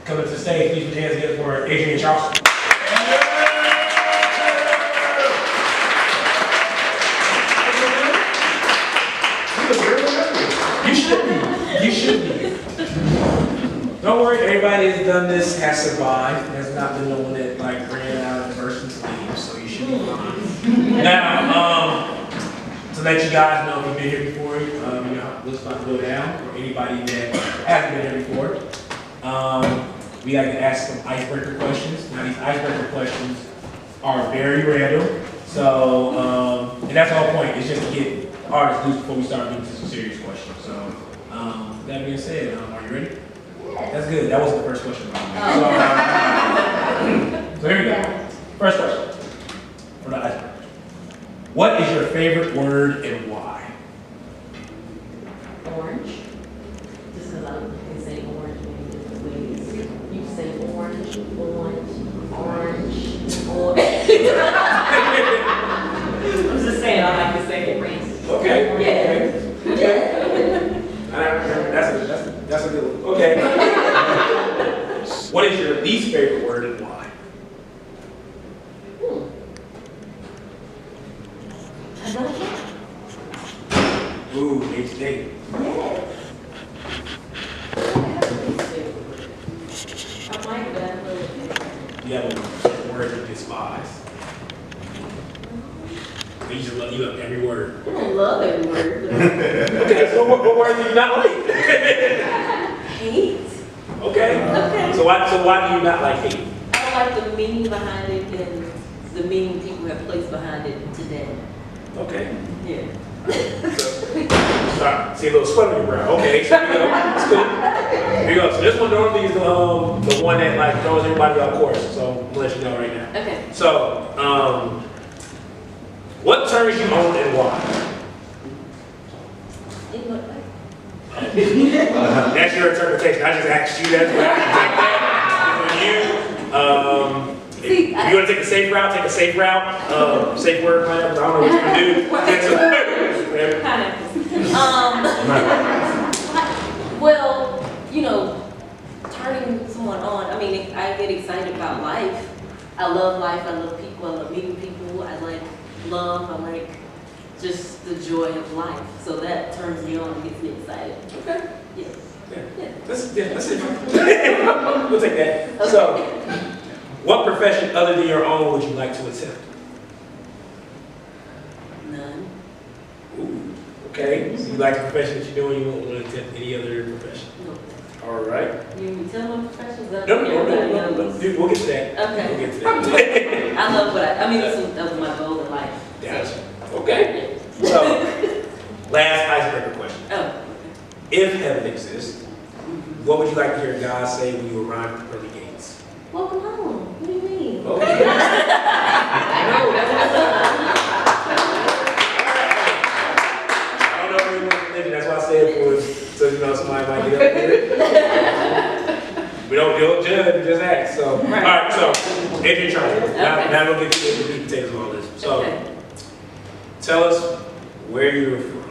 Coming to the stage, please put your hands together for Adrienne and Charleston. You should be. You should be. Don't worry, everybody has done this, has survived. There's not been no one that like ran out of the person's leave, so you should be fine. Now, to let you guys know if you've been here before, you know, what's about to go down, or anybody that hasn't been here before. We like to ask some icebreaker questions. Now, these icebreaker questions are very random, so, and that's the whole point, is just to get artists loose before we start getting to some serious questions. So, that being said, are you ready? That's good. That wasn't the first question. So here we go. First question for the icebreaker. What is your favorite word and why? Orange. Just because I can say orange many different ways. You say orange, I'm just saying, I like to say it. Okay. Yeah. Okay. That's a good one. Okay. What is your least favorite word and why? Ooh, next day. Yes. I like that little thing. You have a word you despise. You just love, you love every word. I don't love every word. Okay, so what word do you not like? Hate. Okay. Okay. So why do you not like hate? I don't like the meaning behind it and the meaning people have placed behind it today. Okay. Yeah. Sorry, see a little sweat on your brow. Okay, so here we go. That's good. Here we go. So this one normally is the one that like throws everybody off course. So I'm gonna let you know right now. Okay. So, what turns you on and why? That's your interpretation. I just asked you that. If you want to take a safe route, take a safe route. Safe word, I don't know what you're going to do. Well, you know, turning someone on, I mean, I get excited about life. I love life, I love people, I love meeting people, I like love, I like just the joy of life. So that turns me on and gets me excited. Okay. Yeah. Yeah. That's it. We'll take that. Okay. So, what profession other than your own would you like to attempt? None. Ooh. Okay. So you like the profession that you're doing, you won't want to attempt any other profession? No. All right. You mean tell my professions? No. Dude, we'll get to that. Okay. We'll get to that. I love what I mean, that was my goal in life. Gotcha. Okay. So, last icebreaker question. Oh. If heaven exists, what would you like to hear God say when you arrive at the pearly gates? Welcome home. What do you mean? Okay. I don't know if you're religion, that's why I said it was, so you know somebody might get up there. We don't judge, we just ask. So, all right, so, Adrienne Charleston. Now we'll get to the meat and potatoes of all this. So, tell us where you're from.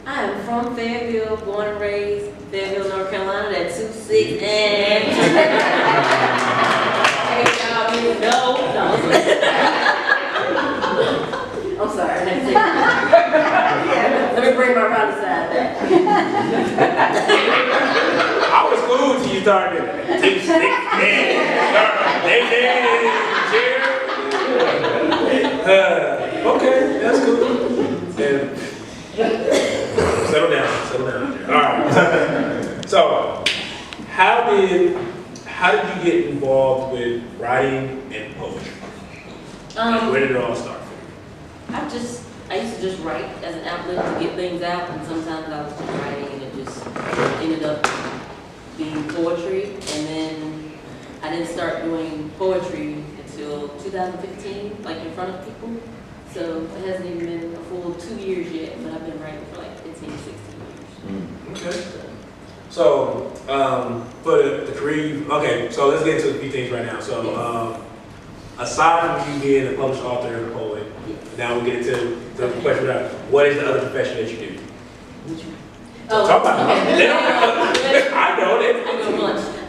I am from Fayetteville, born and raised, Fayetteville, North Carolina, that 2-6 and hey, y'all didn't know. No. I'm sorry, that's it. Let me bring my right side back. I was cool till you started 2-6 and okay, that's cool. And, settle down. All right. So, how did you get involved with writing and poetry? Where did it all start for you? I used to just write as an outlet to get things out, and sometimes I was just writing and it just ended up being poetry. And then I didn't start doing poetry until 2015, like in front of people. So it hasn't even been a full 2 years yet, but I've been writing for like 15, 16 years. Okay. So, for the career, okay, so let's get into a few things right now. So, aside from you being a published author and a poet, now we'll get into the question about what is the other profession that you do? Which one? Talk about it. I know that.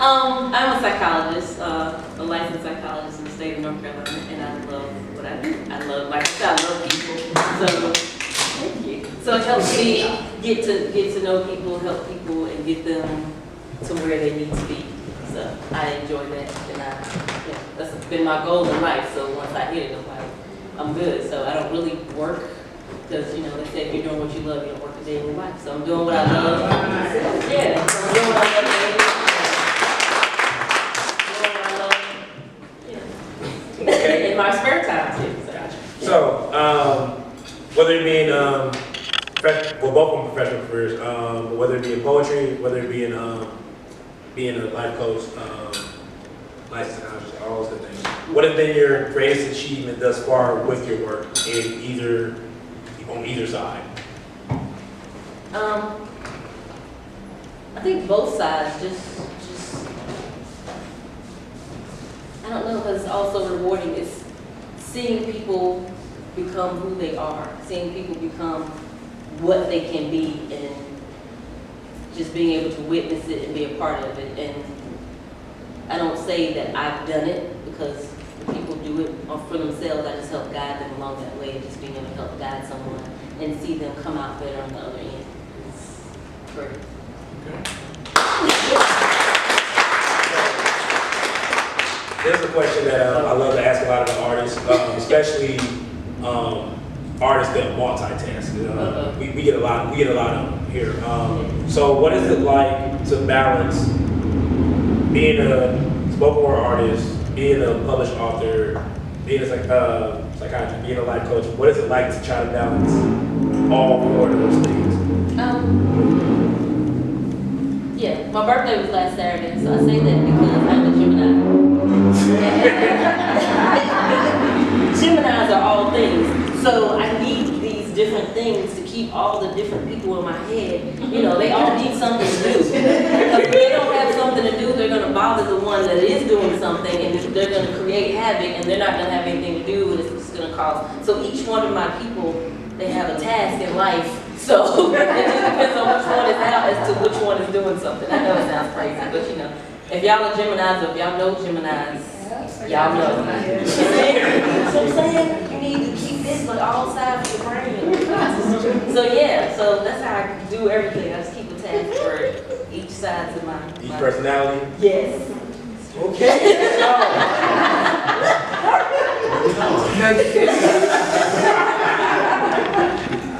I'm a psychologist, a licensed psychologist in the state of North Carolina, and I love what I do. I love, like I said, I love people. So, thank you. So it helps me get to know people, help people, and get them to where they need to be. So I enjoy that, and that's been my goal in life. So once I hit it, I'm like, I'm good. So I don't really work because they say if you're doing what you love, you don't work a day in your life. So I'm doing what I love. Yeah, so I'm doing what I love. In my spare time too. So, whether it be in, well, both of them professional careers, whether it be in poetry, whether it be in being a life coach, licensed psychologist, all those good things. What has been your greatest achievement thus far with your work on either side? I think both sides just I don't know, because it's also rewarding. It's seeing people become who they are, seeing people become what they can be, and just being able to witness it and be a part of it. And I don't say that I've done it, because when people do it for themselves, I just help guide them along that way, and just being able to help guide someone and see them come out better on the other end. It's great. Okay. There's a question that I love to ask a lot of the artists, especially artists that multitask. We get a lot of them here. So what is it like to balance being a spoken word artist, being a published author, being a psychiatrist, being a life coach? What is it like to try to balance all four of those things? Yeah, my birthday was last Saturday, so I say that because I'm a Gemini. Geminis are all things, so I need these different things to keep all the different people in my head. They all need something to do. Because if they don't have something to do, they're going to bother the one that is doing something, and they're going to create havoc, and they're not going to have anything to do, and it's just going to cause. So each one of my people, they have a task in life. So it just depends on which one is out as to which one is doing something. I know it sounds crazy, but if y'all are Geminis, or if y'all know Geminis, y'all know. So I'm saying, you need to keep this like all sides of your brain. So yeah, so that's how I do everything. I just keep a task for each side of my Each personality? Yes. Okay.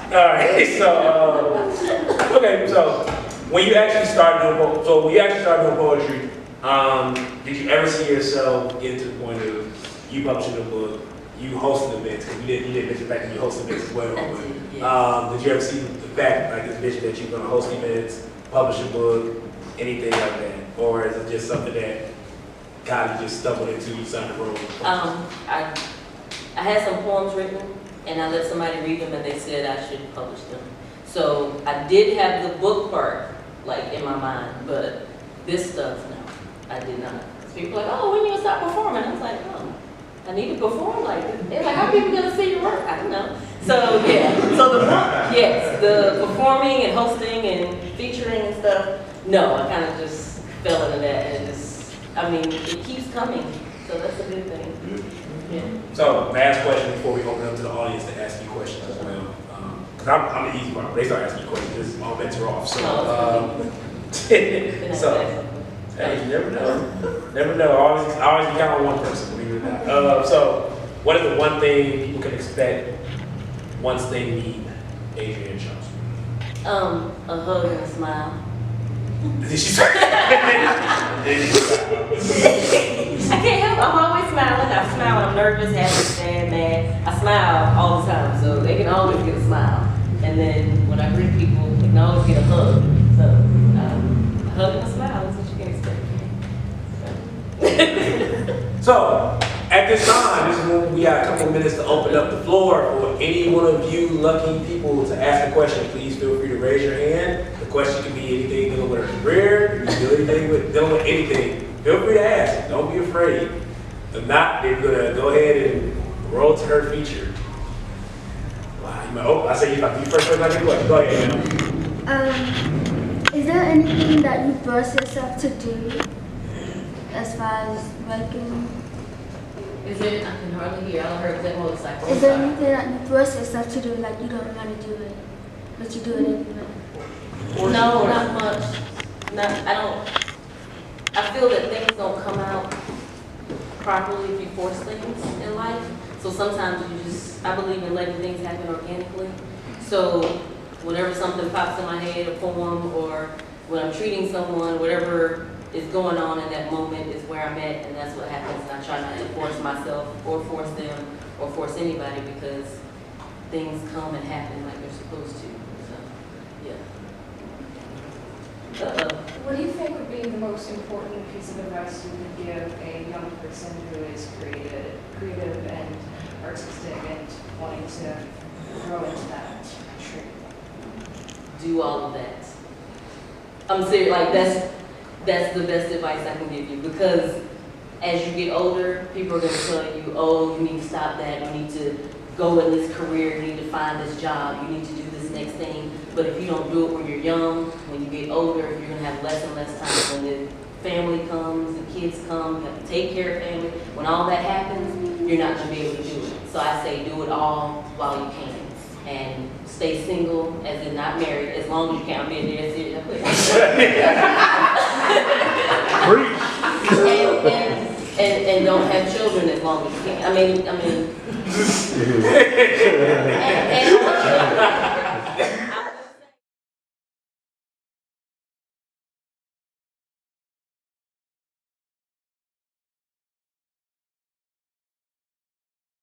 All right. So when you actually start doing poetry, did you ever see yourself get to the point of you publishing a book, you hosting events? Because you did mention the fact that you host events as well. But, did you ever see the fact, like this vision, that you're going to host events, publish a book, anything like that, or is it just something that God you just stumbled into, you signed the road? I had some poems written, and I let somebody read them, and they said I should publish them. So I did have the book part, like, in my mind, but this stuff, no, I did not. People are like, oh, when you gonna start performing? I was like, oh, I need to perform like this. They're like, how are people gonna see your work? I don't know. So yeah, so the book, yes, the performing and hosting and featuring and stuff, no, I kind of just fell into that, and it keeps coming, so that's a good thing. Yeah. So, last question before we open up to the audience to ask you questions as well. Because I'm the easy part. They start asking you questions, this all bets are off. So, hey, you never know. Never know. I always count on one person, believe it or not. So, what is the one thing people can expect once they meet Adrienne Charleston? A hug and a smile. Did she say? I can't help it. I'm always smiling. I smile when I'm nervous, happy, sad, mad. I smile all the time, so they can always get a smile. And then when I greet people, they can always get a hug. So a hug and a smile is what you can expect. So, at this time, this is when we got a couple of minutes to open up the floor for any one of you lucky people to ask a question. Please feel free to raise your hand. The question can be anything dealing with a career, dealing with anything. Feel free to ask. Don't be afraid. If not, they're gonna go ahead and roll to her feature. Wow, I say you first person I can go ahead. Is there anything that you force yourself to do as far as working? Is there, I can hardly hear, I heard that motorcycle. Is there anything that you force yourself to do, like you don't want to do it, but you do it anyway? No, not much. I feel that things don't come out properly if you force things in life. So sometimes I believe in letting things happen organically. So whenever something pops in my head, a poem, or when I'm treating someone, whatever is going on in that moment is where I'm at, and that's what happens. And I try not to force myself or force them or force anybody, because things come and happen like they're supposed to. So, yeah. What do you think would be the most important piece of advice you could give a young person who is creative and artistic and wanting to grow into that trait? Do all of that. I'm serious, like that's the best advice I can give you, because as you get older, people are going to tell you, oh, you need to stop that, you need to go in this career, you need to find this job, you need to do this next thing. But if you don't do it when you're young, when you get older, you're going to have less and less time. When the family comes, the kids come, you have to take care of family. When all that happens, you're not going to be able to do it. So I say do it all while you can. And stay single, as in not married, as long as you can. I'm being dead serious. and don't have children as long as you can. I mean,